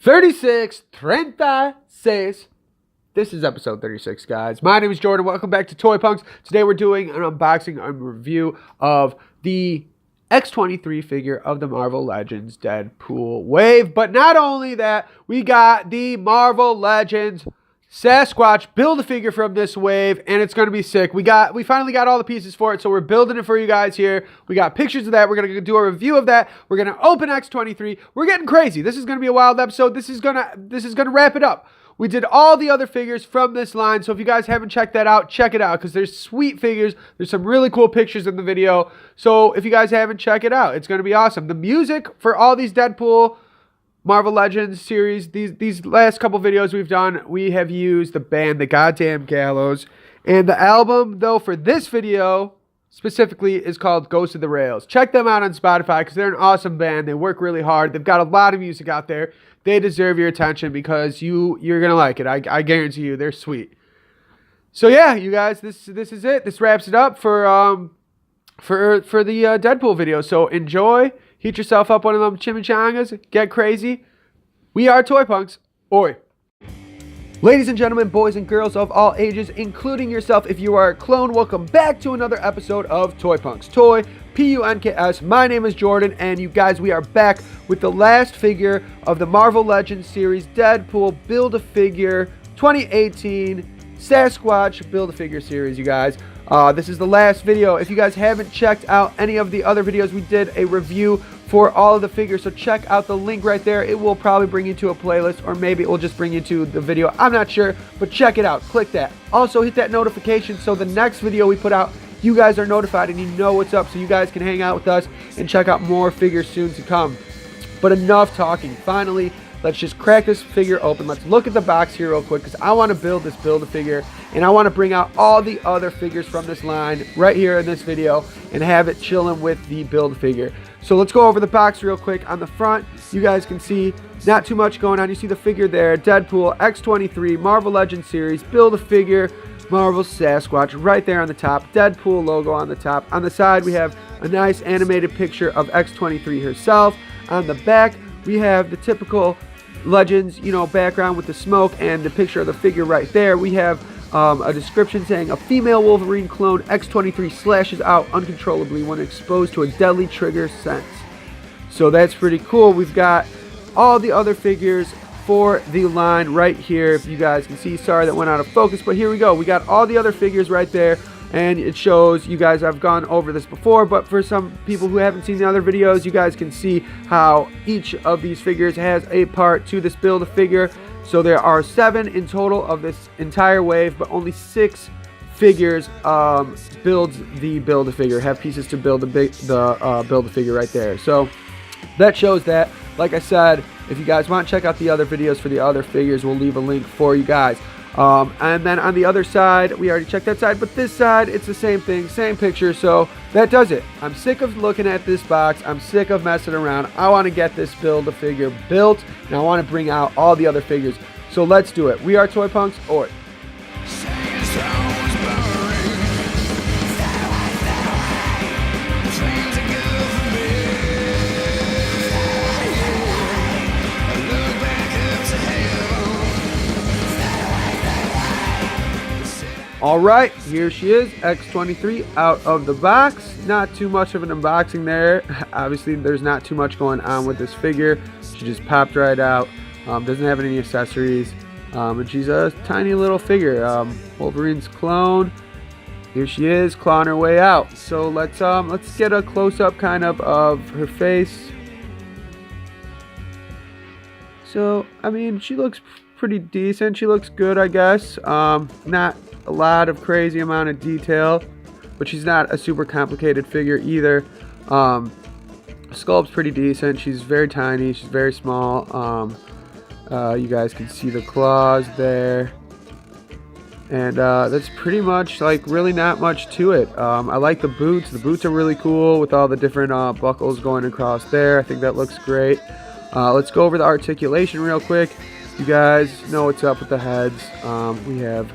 36. This is episode 36, guys. My name is Jordan. Welcome back to ToyPunks. Today we're doing an unboxing and review of the X23 figure of the Marvel Legends Deadpool wave. But not only that, we got the Marvel Legends Sasquatch Build-A-Figure from this wave, and it's going to be sick. We finally got all the pieces for it, so we're building it for you guys here. We got pictures of that. We're going to do a review of that. We're going to open X23. We're getting crazy. This is going to be a wild episode. This is going to wrap it up. We did all the other figures from this line, so if you guys haven't checked that out, check it out, because there's sweet figures. There's some really cool pictures in the video, so if you guys haven't, check it out. It's going to be awesome. The music for all these Deadpool Marvel Legends series, these last couple videos we've done, we have used the band, the goddamn Gallows. And the album, though, for this video specifically is called Ghost of the Rails. Check them out on Spotify because they're an awesome band. They work really hard. They've got a lot of music out there. They deserve your attention because you're going to like it. I guarantee you. They're sweet. So, yeah, you guys, this is it. This wraps it up for the Deadpool video. So, enjoy. Heat yourself up one of them chimichangas. Get crazy. We are ToyPunks. Oi. Ladies and gentlemen, boys and girls of all ages, including yourself if you are a clone, welcome back to another episode of ToyPunks. Toy, P-U-N-K-S. My name is Jordan, and you guys, we are back with the last figure of the Marvel Legends series, Deadpool Build-A-Figure 2018 Sasquatch Build-A-Figure series, you guys. This is the last video. If you guys haven't checked out any of the other videos, we did a review for all of the figures, so check out the link right there. It will probably bring you to a playlist, or maybe it will just bring you to the video. I'm not sure, but check it out. Click that. Also, hit that notification so the next video we put out, you guys are notified and you know what's up, so you guys can hang out with us and check out more figures soon to come. But enough talking. Finally, let's just crack this figure open. Let's look at the box here real quick because I want to build this Build-A-Figure, and I want to bring out all the other figures from this line right here in this video and have it chilling with the Build-A-Figure. So let's go over the box real quick. On the front, you guys can see not too much going on. You see the figure there, Deadpool, X23, Marvel Legends series, Build-A-Figure, Marvel Sasquatch right there on the top, Deadpool logo on the top. On the side, we have a nice animated picture of X23 herself. On the back, we have the typical Legends, background with the smoke and the picture of the figure right there. We have a description saying a female Wolverine clone X23 slashes out uncontrollably when exposed to a deadly trigger sense. So that's pretty cool. We've got all the other figures for the line right here, if you guys can see. Sorry that went out of focus, but here we go. We got all the other figures right there, and it shows you guys. I've gone over this before, but for some people who haven't seen the other videos, you guys can see how each of these figures has a part to this Build-A-Figure. So there are 7 in total of this entire wave, but only 6 figures builds the Build-A-Figure, have pieces to build the Build-A-Figure right there. So that shows that. Like I said, if you guys want to check out the other videos for the other figures, we'll leave a link for you guys. And then on the other side, we already checked that side, but this side, it's the same thing, same picture, so that does it. I'm sick of looking at this box. I'm sick of messing around. I want to get this Build-A-Figure built, and I want to bring out all the other figures. So let's do it. We are ToyPunks. Oi. Alright, here she is, X23 out of the box. Not too much of an unboxing there. Obviously, there's not too much going on with this figure. She just popped right out. Doesn't have any accessories. And she's a tiny little figure. Wolverine's clone. Here she is, clawing her way out. So let's get a close-up kind of her face. So, I mean, she looks pretty decent. She looks good, I guess. Not a lot of crazy amount of detail, but she's not a super complicated figure either. Sculpt's pretty decent. She's very tiny. She's very small. You guys can see the claws there, and that's pretty much, like, really not much to it. I like the boots. The boots are really cool with all the different buckles going across there. I think that looks great. Let's go over the articulation real quick. You guys know what's up with the heads. We have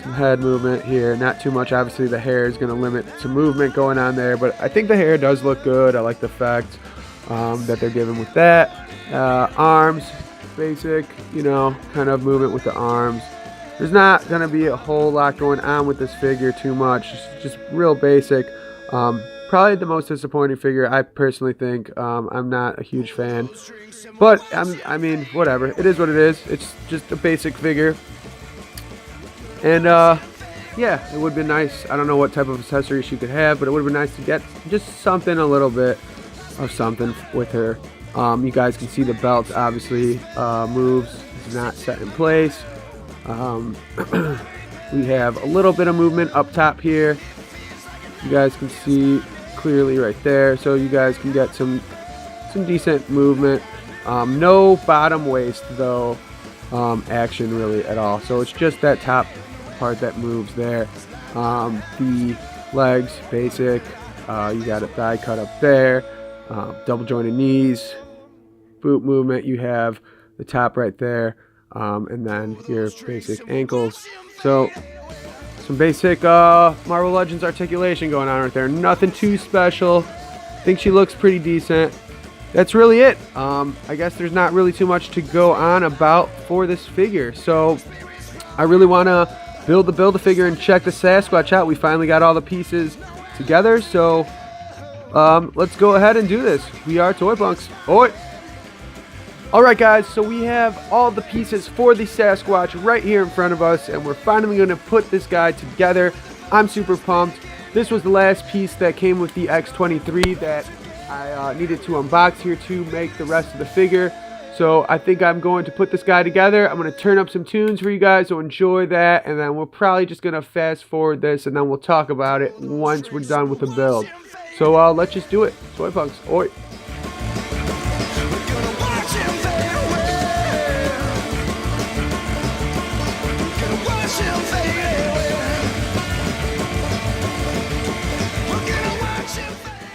some head movement here. Not too much. Obviously, the hair is going to limit some movement going on there, but I think the hair does look good. I like the effect. that they're giving with that. Arms, basic, you know, kind of movement with the arms. There's not going to be a whole lot going on with this figure too much. Just real basic. Probably the most disappointing figure, I personally think. I'm not a huge fan. But, I mean, whatever. It is what it is. It's just a basic figure. And, yeah, it would be nice. I don't know what type of accessories she could have, but it would be nice to get just something, a little bit of something with her. You guys can see the belt obviously moves. It's not set in place. We have a little bit of movement up top here. You guys can see clearly right there, so you guys can get some decent movement. No bottom waist though action really at all, so it's just that top part that moves there. The legs, basic. You got a thigh cut up there, double jointed knees, boot movement. You have the top right there, and then your basic ankles. So some basic Marvel Legends articulation going on right there. Nothing too special. I think she looks pretty decent. That's really it. I guess there's not really too much to go on about for this figure. So I really want to build a figure and check the Sasquatch out. We finally got all the pieces together. So let's go ahead and do this. We are ToyPunks. Oi! Alright guys, so we have all the pieces for the Sasquatch right here in front of us, and we're finally going to put this guy together. I'm super pumped. This was the last piece that came with the X23 that I needed to unbox here to make the rest of the figure. So I think I'm going to put this guy together. I'm going to turn up some tunes for you guys, so enjoy that, and then we're probably just going to fast forward this, and then we'll talk about it once we're done with the build. So let's just do it. ToyPunks, oi!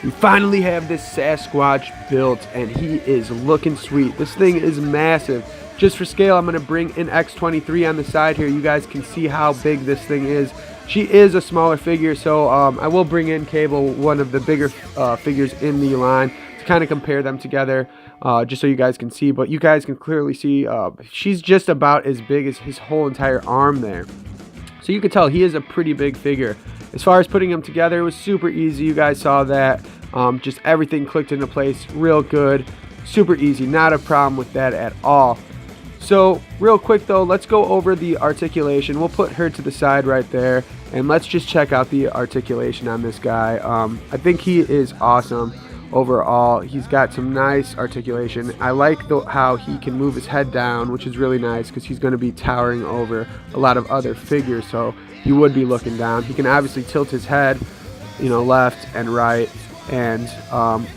We finally have this Sasquatch built, and he is looking sweet. This thing is massive. Just for scale, I'm going to bring an X23 on the side here. You guys can see how big this thing is. She is a smaller figure, so I will bring in Cable, one of the bigger figures in the line, to kind of compare them together, just so you guys can see. But you guys can clearly see she's just about as big as his whole entire arm there. So you can tell he is a pretty big figure. As far as putting them together, it was super easy. You guys saw that. Just everything clicked into place real good. Super easy. Not a problem with that at all. So real quick though, let's go over the articulation. We'll put her to the side right there, and let's just check out the articulation on this guy. I think he is awesome overall. He's got some nice articulation. I like how he can move his head down, which is really nice because he's going to be towering over a lot of other figures, so you would be looking down. He can obviously tilt his head, you know, left and right, and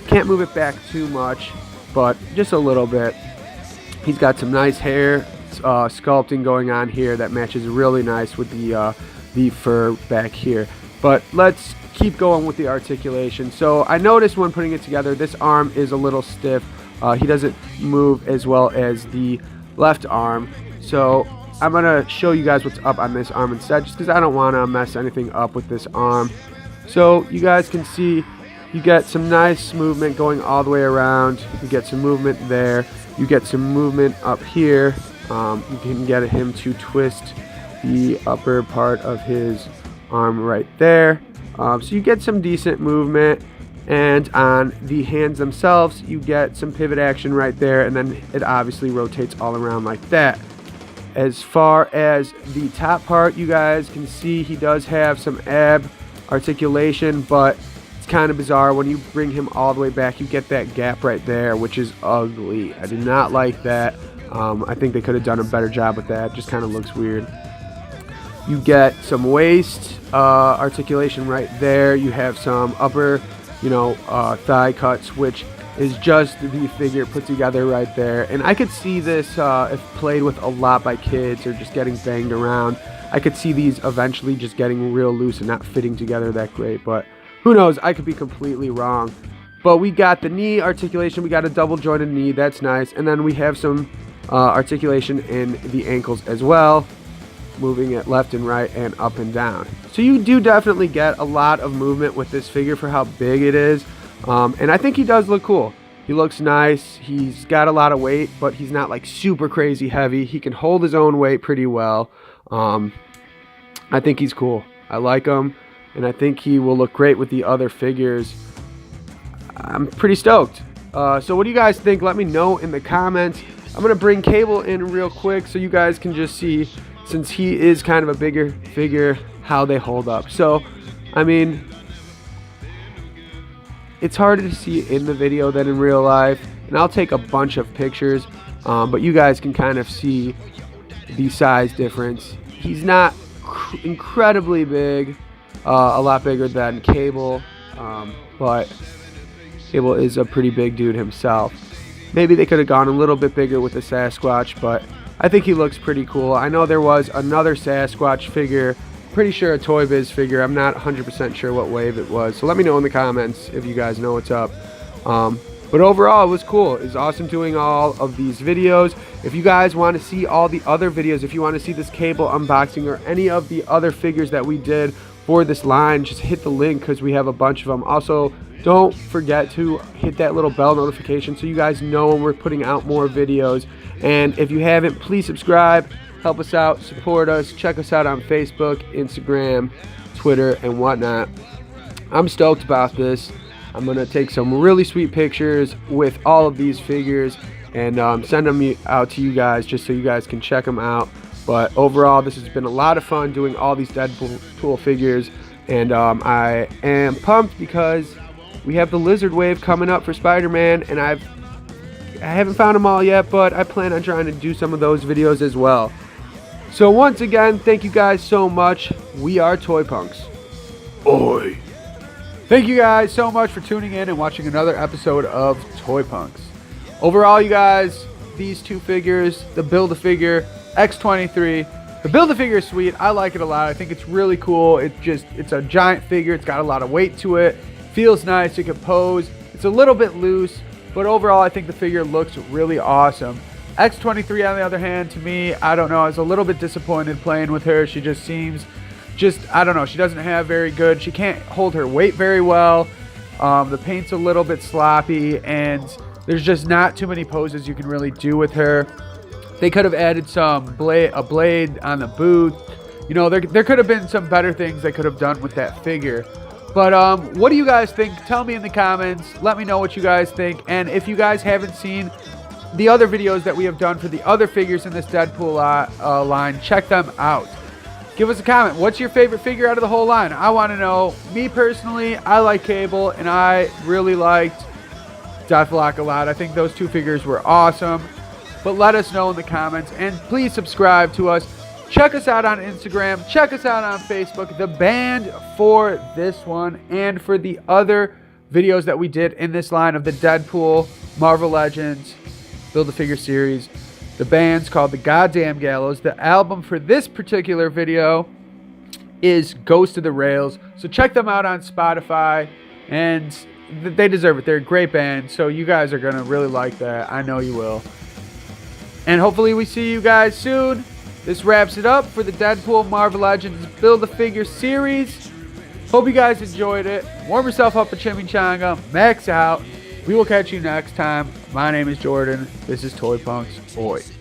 can't move it back too much, but just a little bit. He's got some nice hair sculpting going on here that matches really nice with the fur back here. But let's keep going with the articulation. So I noticed when putting it together, this arm is a little stiff. He doesn't move as well as the left arm. So I'm going to show you guys what's up on this arm instead, just because I don't want to mess anything up with this arm. So you guys can see you get some nice movement going all the way around. You get some movement there. You get some movement up here. You can get him to twist the upper part of his arm right there. So you get some decent movement, and on the hands themselves you get some pivot action right there, and then it obviously rotates all around like that. As far as the top part, you guys can see he does have some ab articulation, but it's kind of bizarre. When you bring him all the way back, you get that gap right there, which is ugly. I do not like that. I think they could have done a better job with that. It just kind of looks weird. You get some waist articulation right there. You have some upper, thigh cuts, which is just the figure put together right there. And I could see this if played with a lot by kids or just getting banged around. I could see these eventually just getting real loose and not fitting together that great. But who knows? I could be completely wrong. But we got the knee articulation. We got a double jointed knee. That's nice. And then we have some articulation in the ankles as well, moving it left and right and up and down. So you do definitely get a lot of movement with this figure for how big it is. And I think he does look cool. He looks nice. He's got a lot of weight, but he's not like super crazy heavy. He can hold his own weight pretty well. I think he's cool. I like him, and I think he will look great with the other figures. I'm pretty stoked. So what do you guys think? Let me know in the comments. I'm going to bring Cable in real quick so you guys can just see, since he is kind of a bigger figure, how they hold up. So, I mean, it's harder to see in the video than in real life, and I'll take a bunch of pictures, but you guys can kind of see the size difference. He's not incredibly big, a lot bigger than Cable, but Cable is a pretty big dude himself. Maybe they could have gone a little bit bigger with the Sasquatch, but I think he looks pretty cool. I know there was another Sasquatch figure, pretty sure a Toy Biz figure. I'm not 100% sure what wave it was, so let me know in the comments if you guys know what's up. But overall, it was cool. It was awesome doing all of these videos. If you guys want to see all the other videos, if you want to see this Cable unboxing or any of the other figures that we did for this line, just hit the link because we have a bunch of them. Also, don't forget to hit that little bell notification so you guys know when we're putting out more videos. And if you haven't, please subscribe, help us out, support us, check us out on Facebook, Instagram, Twitter, and whatnot. I'm stoked about this. I'm going to take some really sweet pictures with all of these figures and send them out to you guys just so you guys can check them out. But overall, this has been a lot of fun doing all these Deadpool figures, and I am pumped because we have the Lizard Wave coming up for Spider-Man, and I haven't found them all yet, but I plan on trying to do some of those videos as well. So once again, thank you guys so much. We are ToyPunks. Oi! Thank you guys so much for tuning in and watching another episode of ToyPunks. Overall, you guys, these two figures, the Build-A-Figure X23, the Build-A-Figure is sweet. I like it a lot. I think it's really cool. It's a giant figure. It's got a lot of weight to it. Feels nice. It can pose. It's a little bit loose, but overall, I think the figure looks really awesome. X23, on the other hand, to me, I don't know. I was a little bit disappointed playing with her. She just seems, I don't know. She doesn't have very good. She can't hold her weight very well. The paint's a little bit sloppy, and there's just not too many poses you can really do with her. They could have added a blade on the boot. You know, there could have been some better things they could have done with that figure. But what do you guys think? Tell me in the comments. Let me know what you guys think. And if you guys haven't seen the other videos that we have done for the other figures in this Deadpool line, check them out. Give us a comment. What's your favorite figure out of the whole line? I want to know. Me personally, I like Cable, and I really liked Deathlock a lot. I think those two figures were awesome. But let us know in the comments. And please subscribe to us. Check us out on Instagram. Check us out on Facebook. The band for this one and for the other videos that we did in this line of the Deadpool, Marvel Legends, Build-A-Figure series. The band's called The Goddamn Gallows. The album for this particular video is Ghost of the Rails. So check them out on Spotify. And they deserve it. They're a great band. So you guys are going to really like that. I know you will. And hopefully we see you guys soon. This wraps it up for the Deadpool Marvel Legends Build-A-Figure series. Hope you guys enjoyed it. Warm yourself up a chimichanga. Max out. We will catch you next time. My name is Jordan. This is ToyPunks. Oi.